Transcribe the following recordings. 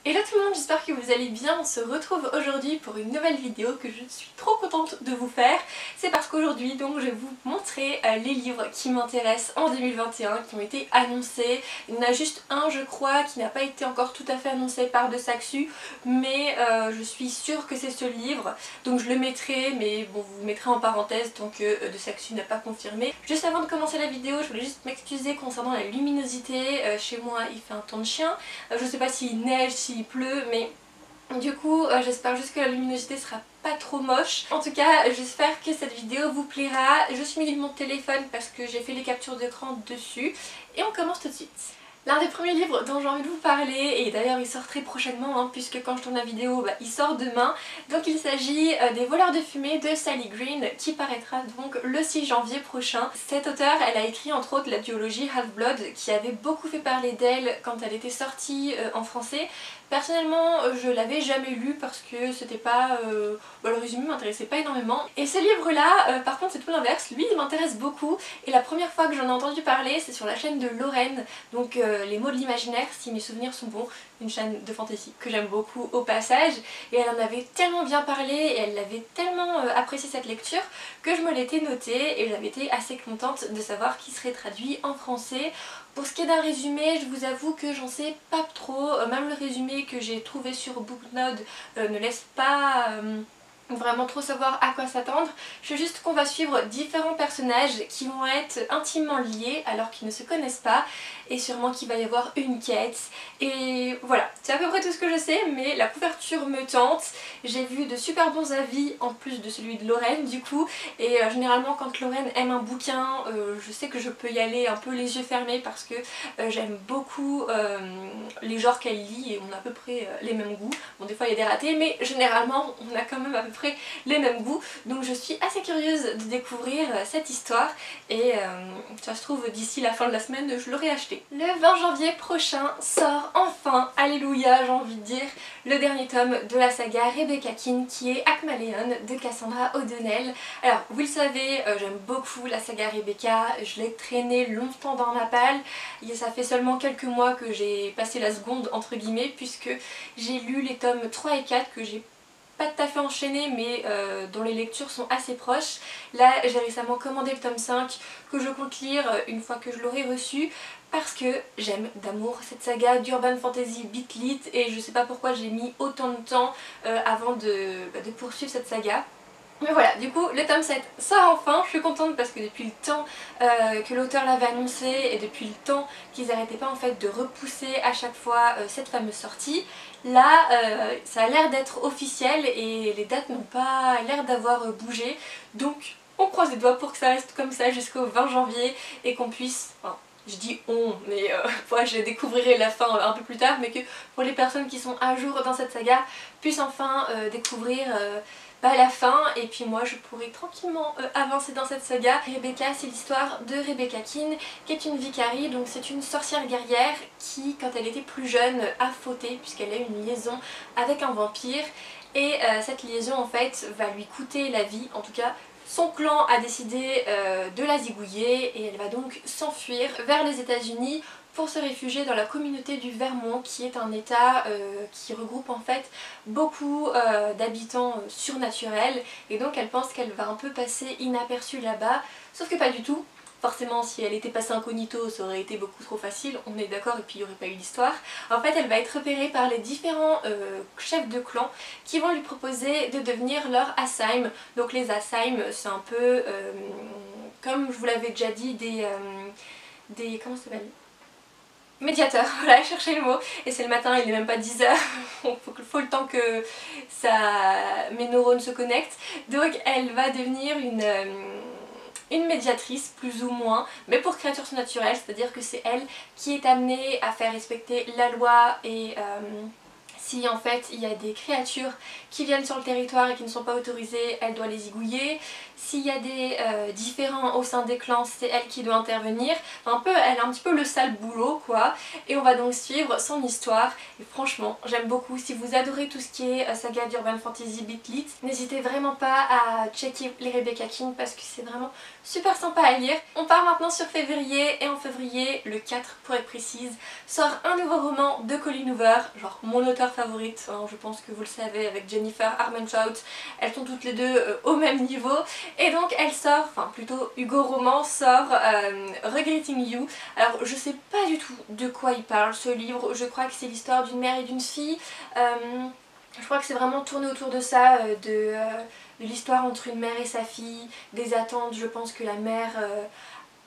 Hello tout le monde, j'espère que vous allez bien. On se retrouve aujourd'hui pour une nouvelle vidéo que je suis trop contente de vous faire. C'est parce qu'aujourd'hui donc je vais vous montrer les livres qui m'intéressent en 2021, qui ont été annoncés. Il y en a juste un je crois qui n'a pas été encore tout à fait annoncé par De Saxu, mais je suis sûre que c'est ce livre. Donc je le mettrai, mais bon vous mettrez en parenthèse tant que De Saxu n'a pas confirmé. Juste avant de commencer la vidéo, je voulais juste m'excuser concernant la luminosité. Chez moi il fait un temps de chien. Je sais pas s'il neige, s'il pleut, mais du coup j'espère juste que la luminosité sera pas trop moche. En tout cas j'espère que cette vidéo vous plaira. Je suis mis mon téléphone parce que j'ai fait les captures d'écran dessus et on commence tout de suite. L'un des premiers livres dont j'ai envie de vous parler, et d'ailleurs il sort très prochainement hein, puisque quand je tourne la vidéo il sort demain, donc il s'agit des Voleurs de fumée de Sally Green qui paraîtra donc le 6 janvier prochain. Cette auteure elle a écrit entre autres la duologie Half-Blood qui avait beaucoup fait parler d'elle quand elle était sortie en français. Personnellement je l'avais jamais lu parce que c'était pas... le résumé m'intéressait pas énormément. Et ce livre là par contre c'est tout l'inverse, lui il m'intéresse beaucoup et la première fois que j'en ai entendu parler c'est sur la chaîne de Lorraine, donc Les mots de l'imaginaire si mes souvenirs sont bons, une chaîne de fantasy que j'aime beaucoup au passage, et elle en avait tellement bien parlé et elle avait tellement apprécié cette lecture que je me l'étais notée et j'avais été assez contente de savoir qu'il serait traduit en français. Pour ce qui est d'un résumé, je vous avoue que j'en sais pas trop, même le résumé que j'ai trouvé sur Booknode ne laisse pas vraiment trop savoir à quoi s'attendre. Je sais juste qu'on va suivre différents personnages qui vont être intimement liés alors qu'ils ne se connaissent pas, et sûrement qu'il va y avoir une quête, et voilà, c'est à peu près tout ce que je sais, mais la couverture me tente. J'ai vu de super bons avis en plus de celui de Lorraine du coup, et généralement quand Lorraine aime un bouquin, je sais que je peux y aller un peu les yeux fermés parce que j'aime beaucoup les genres qu'elle lit et on a à peu près les mêmes goûts. Bon des fois il y a des ratés, mais généralement on a quand même à peu près les mêmes goûts, donc je suis assez curieuse de découvrir cette histoire et ça se trouve d'ici la fin de la semaine je l'aurai acheté. Le 20 janvier prochain sort enfin, alléluia j'ai envie de dire, le dernier tome de la saga Rebecca King qui est Acmaléon de Cassandra O'Donnell. Alors vous le savez, j'aime beaucoup la saga Rebecca, je l'ai traînée longtemps dans ma palle, et ça fait seulement quelques mois que j'ai passé la seconde entre guillemets puisque j'ai lu les tomes 3 et 4 que j'ai pas tout à fait enchaîné mais dont les lectures sont assez proches. Là j'ai récemment commandé le tome 5 que je compte lire une fois que je l'aurai reçu parce que j'aime d'amour cette saga d'Urban Fantasy Beat Lit et je sais pas pourquoi j'ai mis autant de temps avant de poursuivre cette saga. Mais voilà, du coup le tome 7 sort enfin, je suis contente parce que depuis le temps que l'auteur l'avait annoncé et depuis le temps qu'ils n'arrêtaient pas en fait de repousser à chaque fois cette fameuse sortie, là ça a l'air d'être officiel et les dates n'ont pas l'air d'avoir bougé, donc on croise les doigts pour que ça reste comme ça jusqu'au 20 janvier et qu'on puisse... Enfin, je dis on, mais moi je découvrirai la fin un peu plus tard, mais que pour les personnes qui sont à jour dans cette saga puissent enfin découvrir la fin, et puis moi je pourrais tranquillement avancer dans cette saga. Rebecca, c'est l'histoire de Rebecca King qui est une Vicari, donc c'est une sorcière guerrière qui quand elle était plus jeune a fauté puisqu'elle a eu une liaison avec un vampire, et cette liaison en fait va lui coûter la vie, en tout cas son clan a décidé de la zigouiller et elle va donc s'enfuir vers les États-Unis pour se réfugier dans la communauté du Vermont qui est un état qui regroupe en fait beaucoup d'habitants surnaturels, et donc elle pense qu'elle va un peu passer inaperçue là-bas, sauf que pas du tout. Forcément si elle était passée incognito ça aurait été beaucoup trop facile, on est d'accord, et puis il n'y aurait pas eu d'histoire. En fait elle va être repérée par les différents chefs de clan qui vont lui proposer de devenir leur Asheim. Donc les Asheim c'est un peu comme je vous l'avais déjà dit des comment ça s'appelle, médiateur, voilà, chercher le mot, et c'est le matin, il n'est même pas 10 h, faut le temps que mes neurones se connectent, donc elle va devenir une médiatrice plus ou moins, mais pour créatures surnaturelles, c'est-à-dire que c'est elle qui est amenée à faire respecter la loi, et si en fait il y a des créatures qui viennent sur le territoire et qui ne sont pas autorisées, elle doit les zigouiller. S'il y a des différends au sein des clans, c'est elle qui doit intervenir. Enfin, elle a un petit peu le sale boulot quoi. Et on va donc suivre son histoire. Et franchement, j'aime beaucoup. Si vous adorez tout ce qui est saga d'Urban Fantasy Beat Lit, n'hésitez vraiment pas à checker les Rebecca King parce que c'est vraiment super sympa à lire. On part maintenant sur février, et en février, le 4 pour être précise, sort un nouveau roman de Colleen Hoover, genre mon auteur favorites, hein, je pense que vous le savez, avec Jennifer Armentrout. Elles sont toutes les deux au même niveau. Et donc elle sort, enfin plutôt Hugo Roman sort Regretting You. Alors je sais pas du tout de quoi il parle ce livre, je crois que c'est l'histoire d'une mère et d'une fille. Je crois que c'est vraiment tourné autour de ça, de l'histoire entre une mère et sa fille, des attentes, je pense que la mère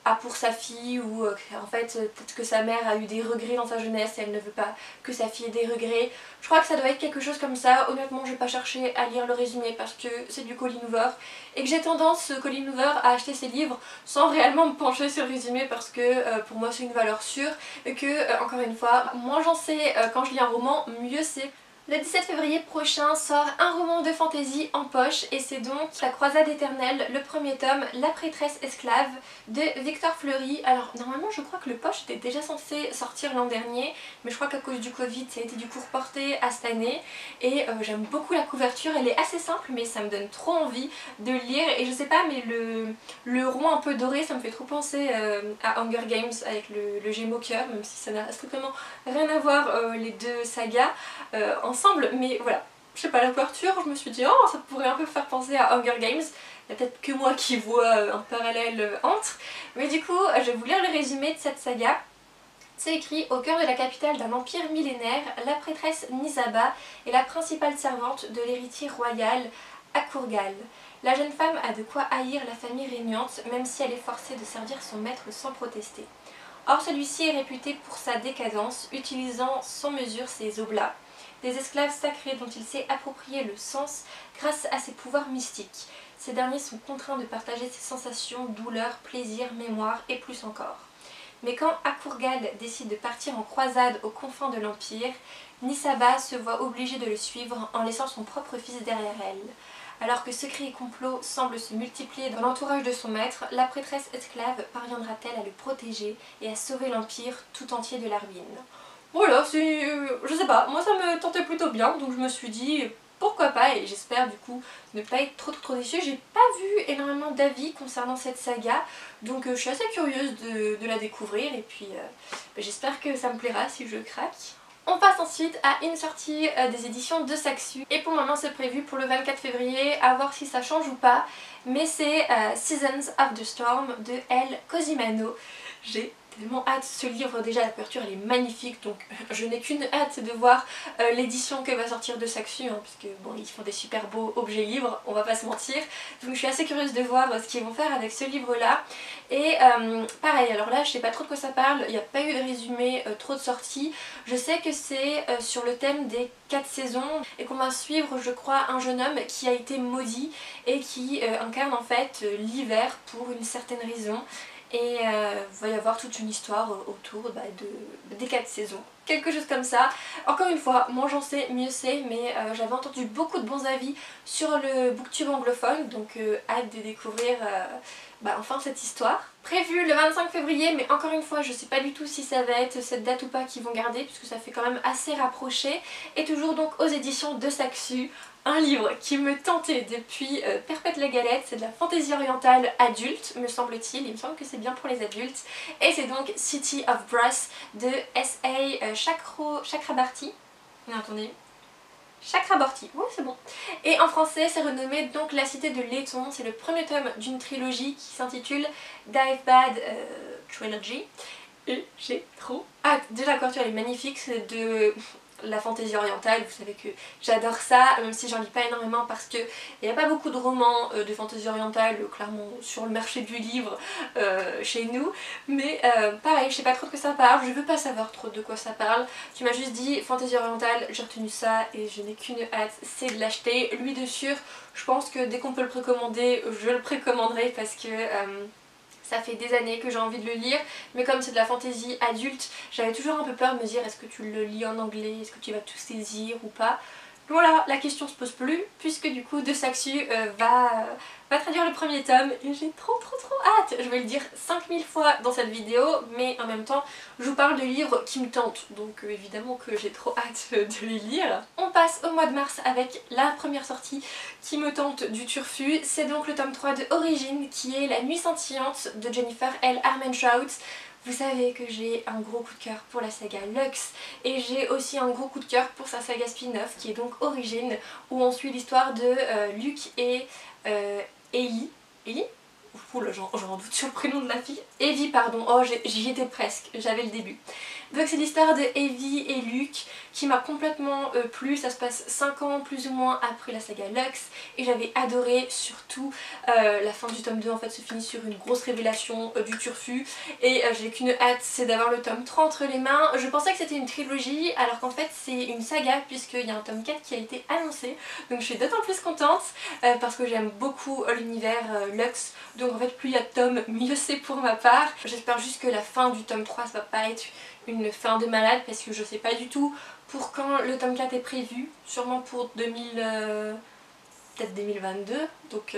a pour sa fille, ou en fait peut-être que sa mère a eu des regrets dans sa jeunesse et elle ne veut pas que sa fille ait des regrets. Je crois que ça doit être quelque chose comme ça. Honnêtement je vais pas chercher à lire le résumé parce que c'est du Colleen Hoover et que j'ai tendance, Colleen Hoover, à acheter ses livres sans réellement me pencher sur le résumé parce que pour moi c'est une valeur sûre et que encore une fois, moins j'en sais quand je lis un roman, mieux c'est. Le 17 février prochain sort un roman de fantasy en poche et c'est donc La Croisade éternelle, le premier tome, La prêtresse esclave de Victor Fleury. Alors normalement je crois que le poche était déjà censé sortir l'an dernier, mais je crois qu'à cause du Covid ça a été du coup reporté à cette année et j'aime beaucoup la couverture, elle est assez simple mais ça me donne trop envie de le lire et je sais pas mais le rond un peu doré ça me fait trop penser à Hunger Games avec le Gémeaux cœur, même si ça n'a strictement rien à voir les deux sagas ensemble, mais voilà, je sais pas, la couverture, je me suis dit oh ça pourrait un peu faire penser à Hunger Games. Il y a peut-être que moi qui vois un parallèle entre, mais du coup je vais vous lire le résumé de cette saga. C'est écrit: au cœur de la capitale d'un empire millénaire, la prêtresse Nisaba est la principale servante de l'héritier royal Akurgal. La jeune femme a de quoi haïr la famille régnante, même si elle est forcée de servir son maître sans protester. Or celui-ci est réputé pour sa décadence, utilisant sans mesure ses oblats, des esclaves sacrés dont il s'est approprié le sens grâce à ses pouvoirs mystiques. Ces derniers sont contraints de partager ses sensations, douleurs, plaisirs, mémoire et plus encore. Mais quand Akurgal décide de partir en croisade aux confins de l'Empire, Nisaba se voit obligée de le suivre en laissant son propre fils derrière elle. Alors que secrets et complots semblent se multiplier dans l'entourage de son maître, la prêtresse esclave parviendra-t-elle à le protéger et à sauver l'Empire tout entier de la ruine? Voilà, c'est... je sais pas, moi ça me tentait plutôt bien, donc je me suis dit pourquoi pas, et j'espère du coup ne pas être trop déçue. J'ai pas vu énormément d'avis concernant cette saga, donc je suis assez curieuse de la découvrir, et puis j'espère que ça me plaira si je craque. On passe ensuite à une sortie des éditions de Saxu, et pour le moment c'est prévu pour le 24 février, à voir si ça change ou pas, mais c'est Seasons of the Storm de El Cosimano. J'ai tellement hâte, ce livre, déjà la couverture elle est magnifique, donc je n'ai qu'une hâte de voir l'édition que va sortir de Saxu, hein, puisque bon ils font des super beaux objets livres, on va pas se mentir, donc je suis assez curieuse de voir ce qu'ils vont faire avec ce livre là. Et pareil, alors là je sais pas trop de quoi ça parle, il n'y a pas eu de résumé, trop de sorties. Je sais que c'est sur le thème des 4 saisons et qu'on va suivre je crois un jeune homme qui a été maudit et qui incarne en fait l'hiver pour une certaine raison. Et va y avoir toute une histoire autour des 4 saisons. Quelque chose comme ça. Encore une fois, moins j'en sais, mieux c'est, mais j'avais entendu beaucoup de bons avis sur le booktube anglophone, donc hâte de découvrir enfin cette histoire. Prévu le 25 février, mais encore une fois je sais pas du tout si ça va être cette date ou pas qu'ils vont garder, puisque ça fait quand même assez rapproché. Et toujours donc aux éditions de Saxu, un livre qui me tentait depuis Perpète la Galette, c'est de la fantaisie orientale adulte me semble-t-il, il me semble que c'est bien pour les adultes, et c'est donc City of Brass de S.A. Chakrabarty. Non, attendez. Chakraborty, oui c'est bon. Et en français c'est renommé donc La Cité de Laiton, c'est le premier tome d'une trilogie qui s'intitule Dive Bad Trilogy. Et j'ai trop hâte. Déjà la couverture elle est magnifique, c'est de la fantaisie orientale, vous savez que j'adore ça, même si j'en lis pas énormément parce que il n'y a pas beaucoup de romans de fantaisie orientale clairement sur le marché du livre chez nous, mais pareil, je sais pas trop de quoi ça parle, je veux pas savoir trop de quoi ça parle. Tu m'as juste dit fantaisie orientale, j'ai retenu ça et je n'ai qu'une hâte, c'est de l'acheter. Lui de sûr, je pense que dès qu'on peut le précommander, je le précommanderai parce que ça fait des années que j'ai envie de le lire, mais comme c'est de la fantaisie adulte, j'avais toujours un peu peur de me dire est-ce que tu le lis en anglais, est-ce que tu vas tout saisir ou pas. Voilà, la question se pose plus, puisque du coup De Saxu va traduire le premier tome et j'ai trop hâte. Je vais le dire 5000 fois dans cette vidéo, mais en même temps je vous parle de livres qui me tentent, donc évidemment que j'ai trop hâte de les lire. On passe au mois de mars avec la première sortie qui me tente du turfu, c'est donc le tome 3 de Origine qui est La Nuit scintillante de Jennifer L. Armentrout. Vous savez que j'ai un gros coup de cœur pour la saga Lux et j'ai aussi un gros coup de cœur pour sa saga spin-off qui est donc Origin, où on suit l'histoire de Luke et Ellie. Ellie? Oula, j'en doute sur le prénom de la fille. Evie, pardon, oh j'y étais presque, j'avais le début. Donc c'est l'histoire de Evie et Luke qui m'a complètement plu. Ça se passe 5 ans plus ou moins après la saga Lux et j'avais adoré, surtout la fin du tome 2 en fait se finit sur une grosse révélation du turfu et j'ai qu'une hâte, c'est d'avoir le tome 3 entre les mains. Je pensais que c'était une trilogie alors qu'en fait c'est une saga puisqu'il y a un tome 4 qui a été annoncé, donc je suis d'autant plus contente parce que j'aime beaucoup l'univers Lux, donc en fait plus il y a de tomes mieux c'est pour ma part. J'espère juste que la fin du tome 3 ça va pas être une fin de malade parce que je sais pas du tout pour quand le tome 4 est prévu, sûrement pour peut-être 2022, donc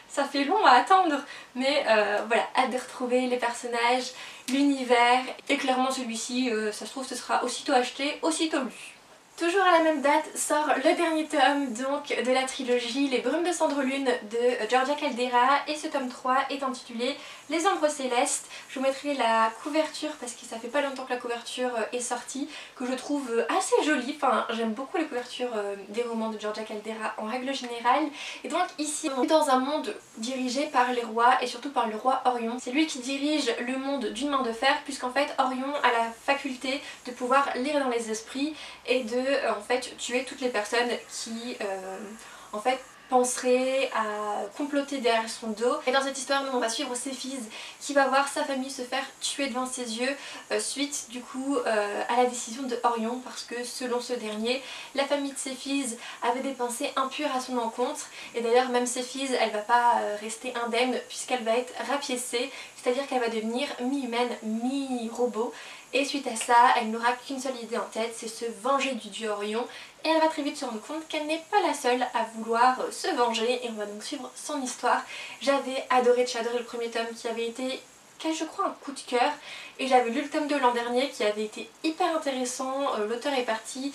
ça fait long à attendre, mais voilà, hâte de retrouver les personnages, l'univers, et clairement celui-ci, ça se trouve ce sera aussitôt acheté, aussitôt lu. Toujours à la même date sort le dernier tome donc de la trilogie Les Brumes de Cendrelune de Georgia Caldera et ce tome 3 est intitulé Les Ombres Célestes. Je vous mettrai la couverture parce que ça fait pas longtemps que la couverture est sortie, que je trouve assez jolie. Enfin, j'aime beaucoup les couvertures des romans de Georgia Caldera en règle générale. Et donc ici on est dans un monde dirigé par les rois et surtout par le roi Orion. C'est lui qui dirige le monde d'une main de fer puisqu'en fait Orion a la faculté de pouvoir lire dans les esprits et de en fait tuer toutes les personnes qui en fait penserait à comploter derrière son dos. Et dans cette histoire, nous on va suivre Céphise qui va voir sa famille se faire tuer devant ses yeux suite du coup à la décision de Orion, parce que selon ce dernier, la famille de Céphise avait des pensées impures à son encontre. Et d'ailleurs même Céphise, elle va pas rester indemne puisqu'elle va être rapiécée, c'est-à-dire qu'elle va devenir mi-humaine, mi-robot. Et suite à ça, elle n'aura qu'une seule idée en tête, c'est se venger du dieu Orion. Et elle va très vite se rendre compte qu'elle n'est pas la seule à vouloir se venger et on va donc suivre son histoire. J'avais adoré le premier tome qui avait été, je crois, un coup de cœur. Et j'avais lu le tome 2 l'an dernier qui avait été hyper intéressant. L'auteur est parti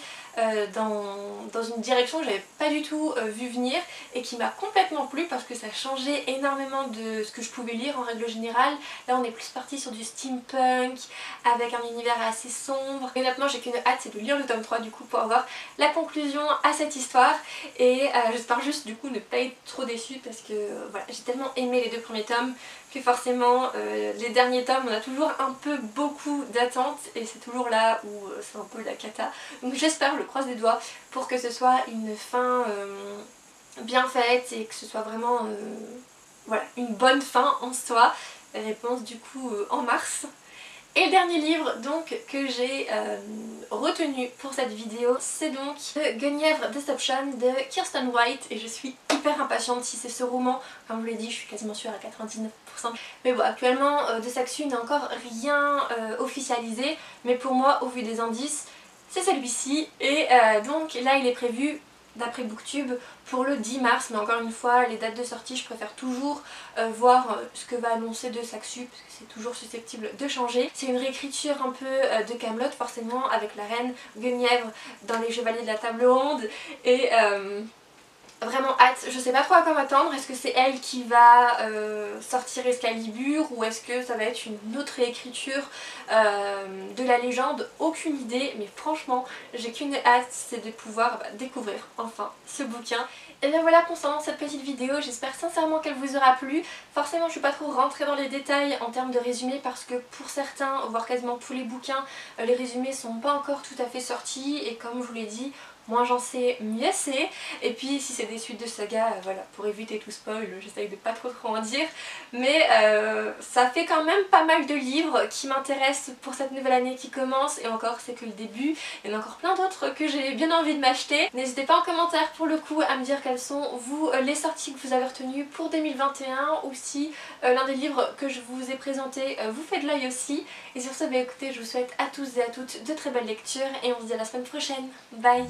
dans une direction que j'avais pas du tout vu venir et qui m'a complètement plu parce que ça changeait énormément de ce que je pouvais lire en règle générale. Là on est plus parti sur du steampunk avec un univers assez sombre. Et honnêtement j'ai qu'une hâte, c'est de lire le tome 3 du coup pour avoir la conclusion à cette histoire. Et j'espère juste du coup ne pas être trop déçue parce que voilà, j'ai tellement aimé les 2 premiers tomes que forcément les derniers tomes on a toujours un peu beaucoup d'attentes et c'est toujours là où c'est un peu la cata. Donc j'espère, je croise les doigts pour que ce soit une fin bien faite et que ce soit vraiment voilà, une bonne fin en soi. Réponse du coup en mars. Et le dernier livre donc que j'ai retenu pour cette vidéo, c'est donc Guenièvre Deception de Kiersten White et je suis hyper impatiente. Si c'est ce roman, comme je vous l'ai dit, je suis quasiment sûre à 99%. Mais bon, actuellement de Saxu n'a encore rien officialisé, mais pour moi, au vu des indices, c'est celui-ci. Et donc là il est prévu d'après Booktube pour le 10 mars, mais encore une fois les dates de sortie je préfère toujours voir ce que va annoncer de Saxu parce que c'est toujours susceptible de changer. C'est une réécriture un peu de Kaamelott forcément, avec la reine Guenièvre dans les Chevaliers de la Table Ronde et vraiment hâte. Je sais pas trop à quoi m'attendre. Est-ce que c'est elle qui va sortir Excalibur ou est-ce que ça va être une autre réécriture de la légende? Aucune idée, mais franchement j'ai qu'une hâte, c'est de pouvoir découvrir enfin ce bouquin. Et bien voilà concernant cette petite vidéo, j'espère sincèrement qu'elle vous aura plu. Forcément je suis pas trop rentrée dans les détails en termes de résumé parce que pour certains, voire quasiment tous les bouquins, les résumés sont pas encore tout à fait sortis et comme je vous l'ai dit, moins j'en sais, mieux c'est. Et puis si c'est des suites de saga, voilà, pour éviter tout spoil, j'essaye de pas trop en dire. Mais ça fait quand même pas mal de livres qui m'intéressent pour cette nouvelle année qui commence. Et encore, c'est que le début. Il y en a encore plein d'autres que j'ai bien envie de m'acheter. N'hésitez pas en commentaire pour le coup à me dire quelles sont vous les sorties que vous avez retenues pour 2021. Ou si l'un des livres que je vous ai présenté vous fait de l'œil aussi. Et sur ce, bah écoutez, je vous souhaite à tous et à toutes de très belles lectures. Et on se dit à la semaine prochaine. Bye!